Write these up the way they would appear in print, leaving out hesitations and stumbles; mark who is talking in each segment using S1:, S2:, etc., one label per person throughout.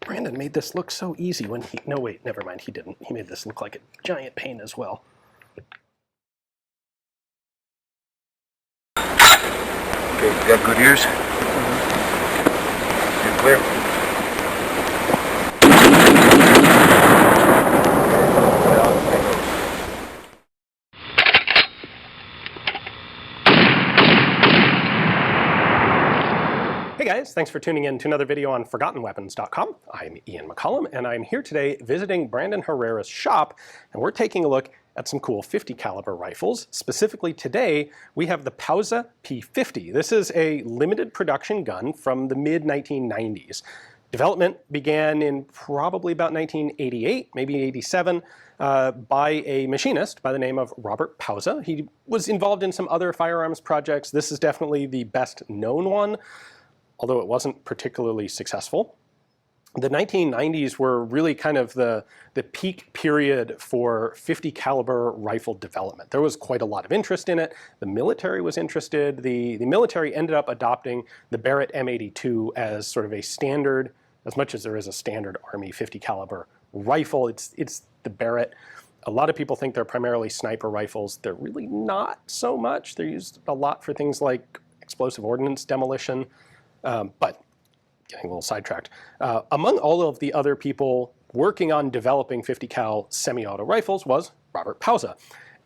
S1: Brandon made this look so easy when he... No, wait, never mind, he didn't. He made this look like a giant pain as well.
S2: Okay, you got good ears? You're clear?
S1: Hey guys, thanks for tuning in to another video on ForgottenWeapons.com. I'm Ian McCollum, and I'm here today visiting Brandon Herrera's shop, and we're taking a look at some cool 50 caliber rifles. Specifically today, we have the Pauza P50. This is a limited production gun from the mid-1990s. Development began in probably about 1988, maybe 87, by a machinist by the name of Robert Pauza. He was involved in some other firearms projects. This is definitely the best known one, although it wasn't particularly successful. The 1990s were really kind of the peak period for 50 caliber rifle development. There was quite a lot of interest in it. The military was interested. The military ended up adopting the Barrett M82 as sort of a standard, as much as there is a standard Army 50 caliber rifle. It's the Barrett. A lot of people think they're primarily sniper rifles. They're really not so much. They're used a lot for things like explosive ordnance demolition. But getting a little sidetracked. Among all of the other people working on developing 50 cal semi-auto rifles was Robert Pauza.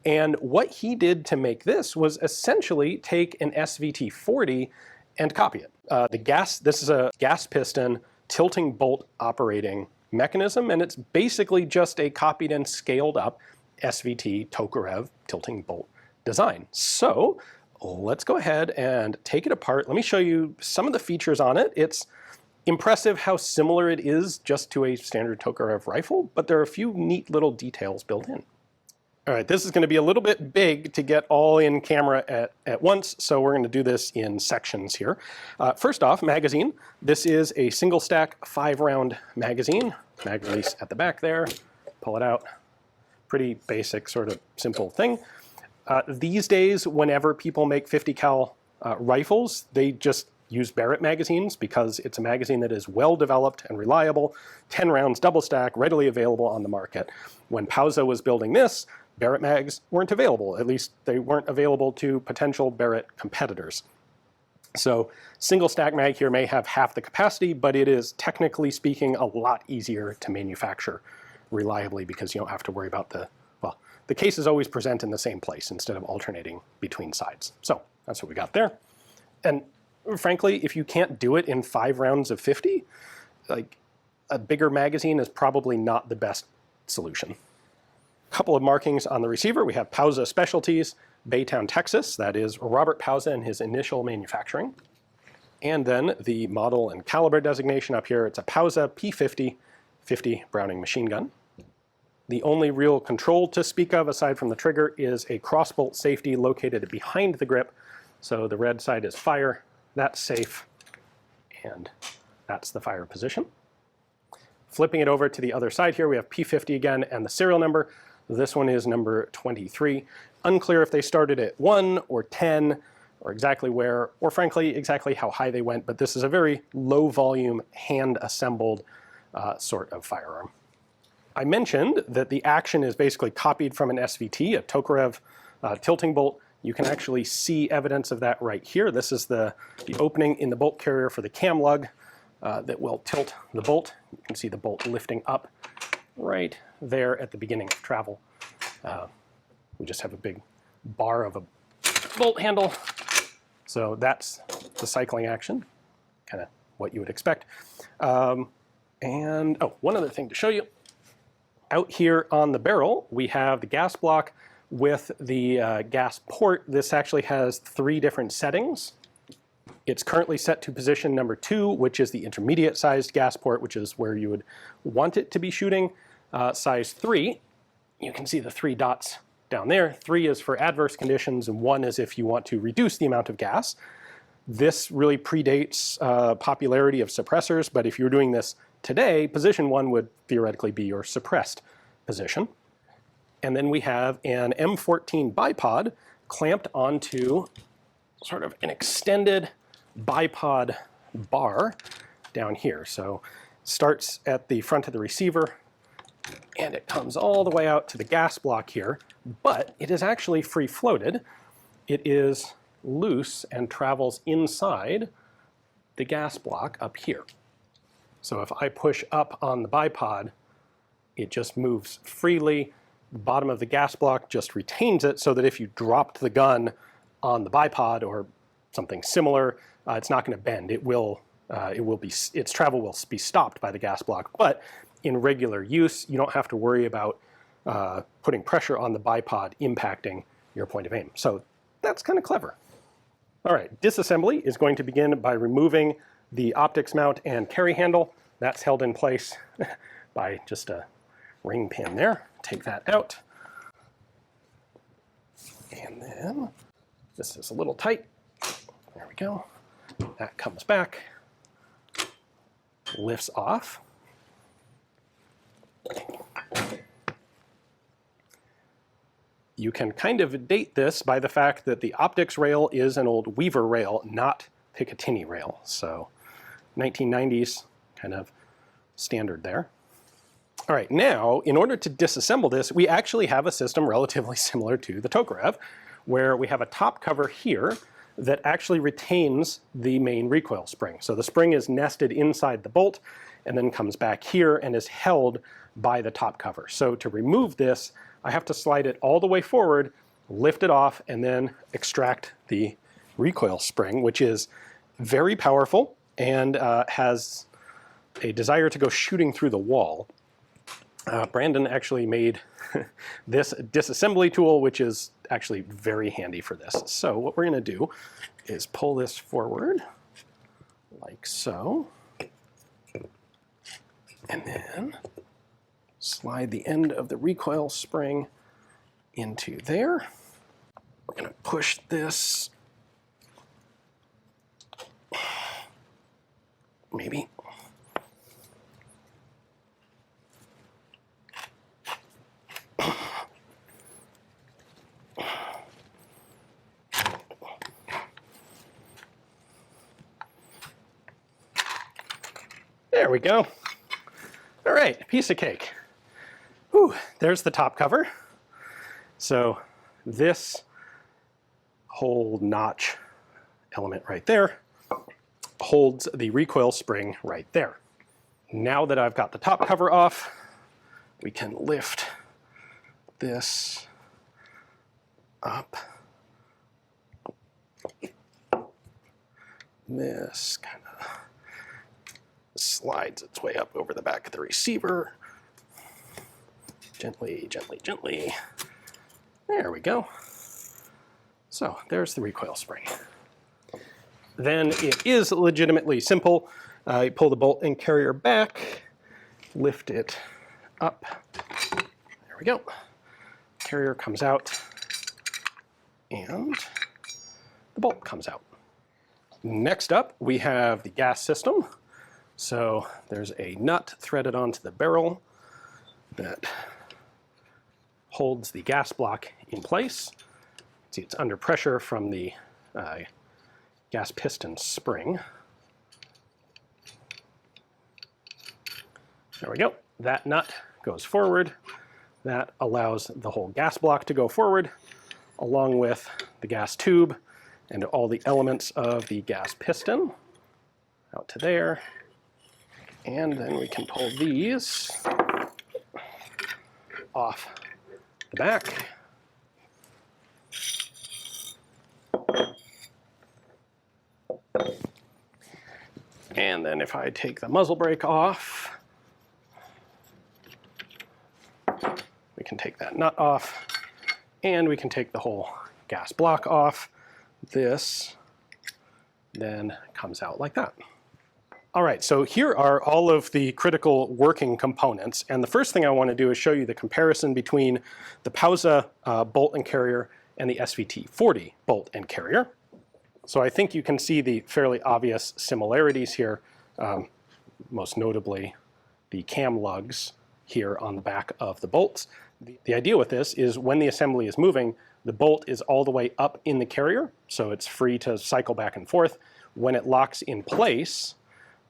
S1: And what he did to make this was essentially take an SVT-40 and copy it. This is a gas piston tilting bolt operating mechanism, and it's basically just a copied and scaled up SVT Tokarev tilting bolt design. So let's go ahead and take it apart. Let me show you some of the features on it. It's impressive how similar it is just to a standard Tokarev rifle, but there are a few neat little details built in. All right, this is going to be a little bit big to get all in camera at once, so we're going to do this in sections here. First off, magazine. This is a single stack 5-round magazine. Mag release at the back there. Pull it out. Pretty basic, sort of simple thing. These days, whenever people make 50 cal rifles, they just use Barrett magazines because it's a magazine that is well developed and reliable, 10 rounds double stack, readily available on the market. When Pauza was building this, Barrett mags weren't available. At least they weren't available to potential Barrett competitors. So single stack mag here may have half the capacity, but it is technically speaking a lot easier to manufacture reliably because you don't have to worry about the cases always present in the same place instead of alternating between sides. So that's what we got there. And frankly, if you can't do it in 5 rounds of 50, like a bigger magazine is probably not the best solution. A couple of markings on the receiver. We have Pauza Specialties, Baytown, Texas. That is Robert Pauza and his initial manufacturing. And then the model and caliber designation up here. It's a Pauza P50 50 Browning machine gun. The only real control to speak of aside from the trigger is a crossbolt safety located behind the grip. So the red side is fire, that's safe, and that's the fire position. Flipping it over to the other side here, we have P50 again and the serial number. This one is number 23. Unclear if they started at 1 or 10 or exactly where, or frankly exactly how high they went, but this is a very low volume hand assembled sort of firearm. I mentioned that the action is basically copied from an SVT, a Tokarev tilting bolt. You can actually see evidence of that right here. This is the opening in the bolt carrier for the cam lug that will tilt the bolt. You can see the bolt lifting up right there at the beginning of travel. We just have a big bar of a bolt handle. So that's the cycling action, kind of what you would expect. One other thing to show you. Out here on the barrel, we have the gas block with the gas port. This actually has 3 different settings. It's currently set to position number 2, which is the intermediate sized gas port, which is where you would want it to be shooting. Size 3, you can see the 3 dots down there. 3 is for adverse conditions, and 1 is if you want to reduce the amount of gas. This really predates popularity of suppressors, but if you're doing this today, position 1 would theoretically be your suppressed position. And then we have an M14 bipod clamped onto sort of an extended bipod bar down here. So starts at the front of the receiver, and it comes all the way out to the gas block here, but it is actually free floated. It is loose and travels inside the gas block up here. So if I push up on the bipod, it just moves freely. The bottom of the gas block just retains it so that if you dropped the gun on the bipod or something similar, it's not going to bend. Its travel will be stopped by the gas block. But in regular use, you don't have to worry about putting pressure on the bipod impacting your point of aim. So that's kind of clever. All right, disassembly is going to begin by removing the optics mount and carry handle. That's held in place by just a ring pin there. Take that out. And then this is a little tight. There we go. That comes back, lifts off. You can kind of date this by the fact that the optics rail is an old Weaver rail, not Picatinny rail. So 1990s, kind of standard there. All right, now, in order to disassemble this, we actually have a system relatively similar to the Tokarev, where we have a top cover here that actually retains the main recoil spring. So the spring is nested inside the bolt and then comes back here and is held by the top cover. So to remove this, I have to slide it all the way forward, lift it off, and then extract the recoil spring, which is very powerful and has a desire to go shooting through the wall. Brandon actually made this disassembly tool, which is actually very handy for this. So what we're going to do is pull this forward like so, and then slide the end of the recoil spring into there. We're going to push this maybe there we go. All right, piece of cake. Whew, there's the top cover. So this whole notch element right there holds the recoil spring right there. Now that I've got the top cover off, we can lift this up. This kind of slides its way up over the back of the receiver. Gently, gently, gently. There we go. So there's the recoil spring. Then it is legitimately simple. You pull the bolt and carrier back, lift it up. There we go. Carrier comes out, and the bolt comes out. Next up, we have the gas system. So there's a nut threaded onto the barrel that holds the gas block in place. See, it's under pressure from the gas piston spring. There we go. That nut goes forward. That allows the whole gas block to go forward, along with the gas tube and all the elements of the gas piston out to there. And then we can pull these off the back. And then if I take the muzzle brake off, we can take that nut off, and we can take the whole gas block off. This then comes out like that. All right, so here are all of the critical working components, and the first thing I want to do is show you the comparison between the Pauza bolt and carrier and the SVT-40 bolt and carrier. So I think you can see the fairly obvious similarities here, most notably the cam lugs here on the back of the bolts. The idea with this is when the assembly is moving, the bolt is all the way up in the carrier, so it's free to cycle back and forth. When it locks in place,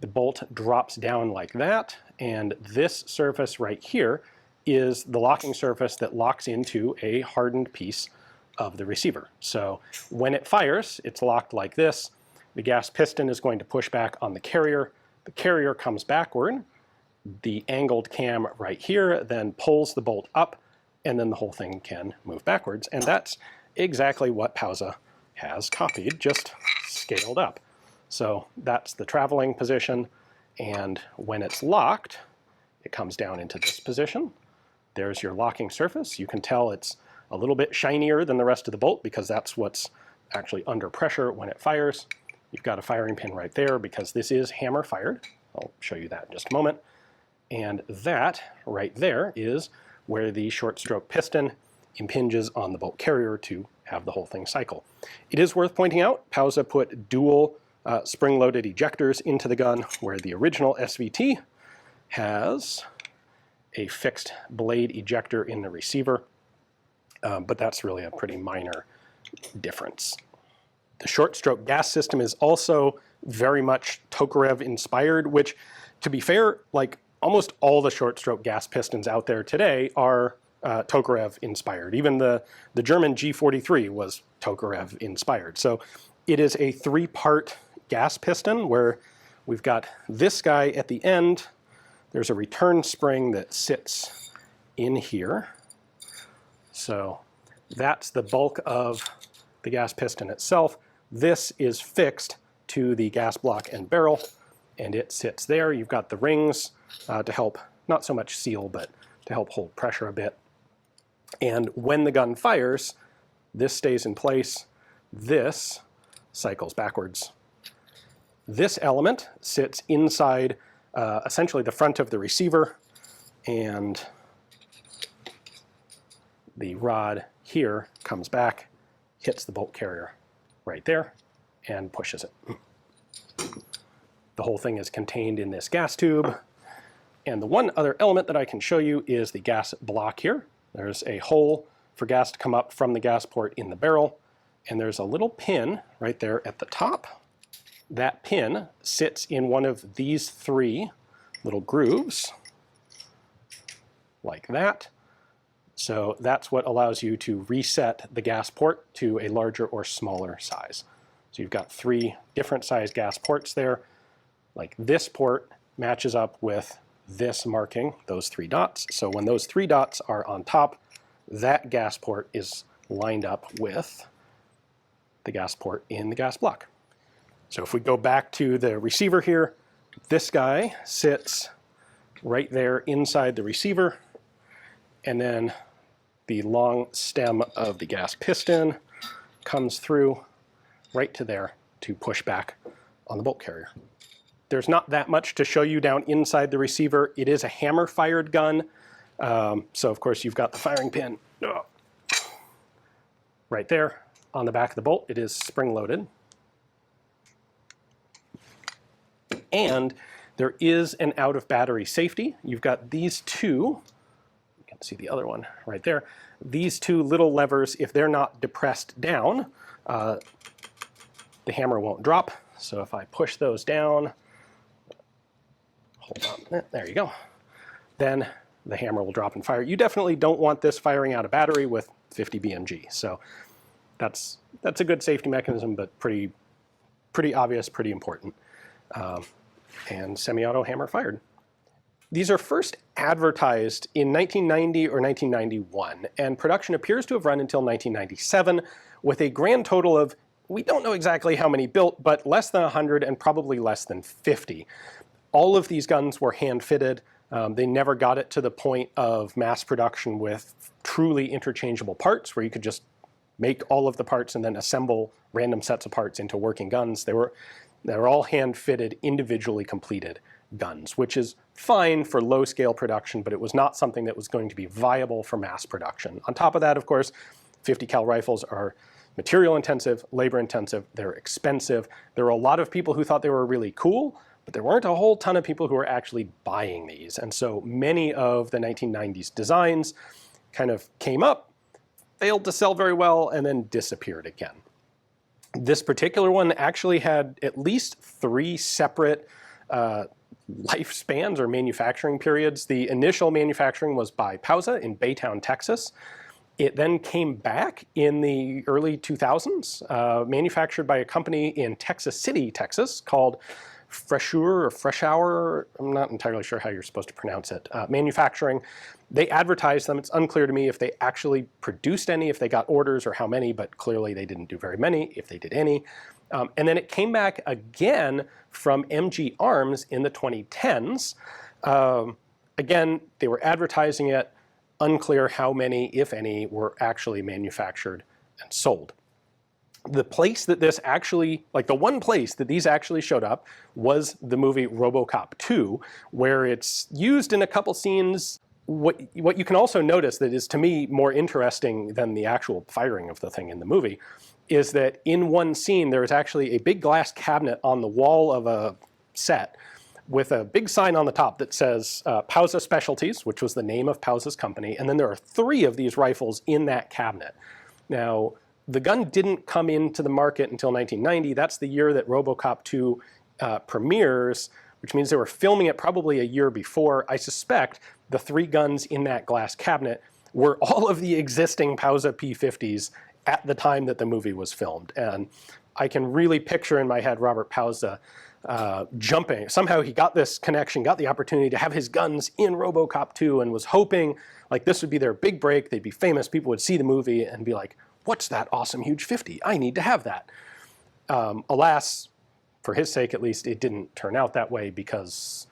S1: The bolt drops down like that, and this surface right here is the locking surface that locks into a hardened piece of the receiver. So when it fires, it's locked like this. The gas piston is going to push back on the carrier. The carrier comes backward. The angled cam right here then pulls the bolt up, and then the whole thing can move backwards. And that's exactly what Pauza has copied, just scaled up. So that's the traveling position, and when it's locked, it comes down into this position. There's your locking surface. You can tell it's a little bit shinier than the rest of the bolt because that's what's actually under pressure when it fires. You've got a firing pin right there because this is hammer fired. I'll show you that in just a moment. And that right there is where the short stroke piston impinges on the bolt carrier to have the whole thing cycle. It is worth pointing out, Pauza put dual spring-loaded ejectors into the gun, where the original SVT has a fixed blade ejector in the receiver, but that's really a pretty minor difference. The short stroke gas system is also very much Tokarev inspired, which, to be fair, like almost all the short stroke gas pistons out there today are Tokarev inspired. Even the German G43 was Tokarev inspired. So it is a three-part gas piston where we've got this guy at the end. There's a return spring that sits in here. So that's the bulk of the gas piston itself. This is fixed to the gas block and barrel, and it sits there. You've got the rings to help, not so much seal, but to help hold pressure a bit. And when the gun fires, this stays in place. This cycles backwards. This element sits inside essentially the front of the receiver, and the rod here comes back, hits the bolt carrier right there, and pushes it. The whole thing is contained in this gas tube. And the one other element that I can show you is the gas block here. There's a hole for gas to come up from the gas port in the barrel, and there's a little pin right there at the top. That pin sits in one of these three little grooves, like that. So that's what allows you to reset the gas port to a larger or smaller size. So you've got three different size gas ports there. Like this port matches up with this marking, those three dots. So when those three dots are on top, that gas port is lined up with the gas port in the gas block. So if we go back to the receiver here, this guy sits right there inside the receiver, and then the long stem of the gas piston comes through right to there to push back on the bolt carrier. There's not that much to show you down inside the receiver. It is a hammer-fired gun, so of course you've got the firing pin right there on the back of the bolt. It is spring-loaded. And there is an out-of-battery safety. You've got these two, you can see the other one right there, these two little levers. If they're not depressed down, the hammer won't drop. So if I push those down, hold on, there you go, then the hammer will drop and fire. You definitely don't want this firing out of battery with 50 BMG. So that's a good safety mechanism, but pretty obvious, pretty important. And semi-auto hammer fired. These are first advertised in 1990 or 1991, and production appears to have run until 1997, with a grand total of, we don't know exactly how many built, but less than 100 and probably less than 50. All of these guns were hand-fitted. They never got it to the point of mass production with truly interchangeable parts, where you could just make all of the parts and then assemble random sets of parts into working guns. They were all hand-fitted, individually completed guns, which is fine for low-scale production, but it was not something that was going to be viable for mass production. On top of that, of course, 50 cal rifles are material-intensive, labor-intensive, they're expensive. There were a lot of people who thought they were really cool, but there weren't a whole ton of people who were actually buying these. And so many of the 1990s designs kind of came up, failed to sell very well, and then disappeared again. This particular one actually had at least 3 separate lifespans or manufacturing periods. The initial manufacturing was by Pauza in Baytown, Texas. It then came back in the early 2000s, manufactured by a company in Texas City, Texas, called Freshour. I'm not entirely sure how you're supposed to pronounce it. Manufacturing. They advertised them. It's unclear to me if they actually produced any, if they got orders or how many, but clearly they didn't do very many, if they did any. And then it came back again from MG Arms in the 2010s. Again, they were advertising it. Unclear how many, if any, were actually manufactured and sold. The place that this actually, like the one place that these actually showed up was the movie Robocop 2, where it's used in a couple scenes. What you can also notice that is, to me, more interesting than the actual firing of the thing in the movie is that in one scene there is actually a big glass cabinet on the wall of a set with a big sign on the top that says Pauza Specialties, which was the name of Pauza's company, and then there are 3 of these rifles in that cabinet. Now, the gun didn't come into the market until 1990. That's the year that Robocop 2 premieres, which means they were filming it probably a year before. I suspect the 3 guns in that glass cabinet were all of the existing Pauza P50s at the time that the movie was filmed. And I can really picture in my head Robert Pauza jumping. Somehow he got this connection, got the opportunity to have his guns in Robocop 2 and was hoping like this would be their big break. They'd be famous. People would see the movie and be like, what's that awesome huge 50? I need to have that. Alas, for his sake at least, it didn't turn out that way because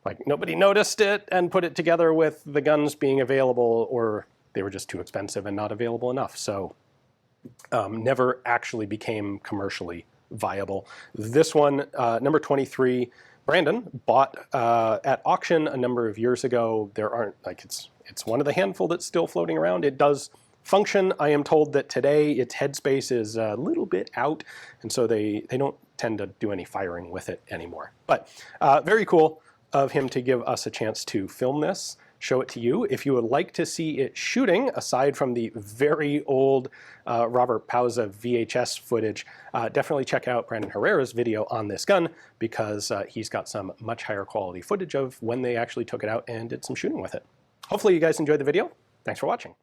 S1: like nobody noticed it and put it together with the guns being available, or they were just too expensive and not available enough. So never actually became commercially viable. This one, number 23, Brandon bought at auction a number of years ago. There aren't, like, it's one of the handful that's still floating around. It does function. I am told that today its headspace is a little bit out, and so they don't tend to do any firing with it anymore. But very cool of him to give us a chance to film this, show it to you. If you would like to see it shooting, aside from the very old Robert Pauza VHS footage, definitely check out Brandon Herrera's video on this gun, because he's got some much higher quality footage of when they actually took it out and did some shooting with it. Hopefully you guys enjoyed the video. Thanks for watching.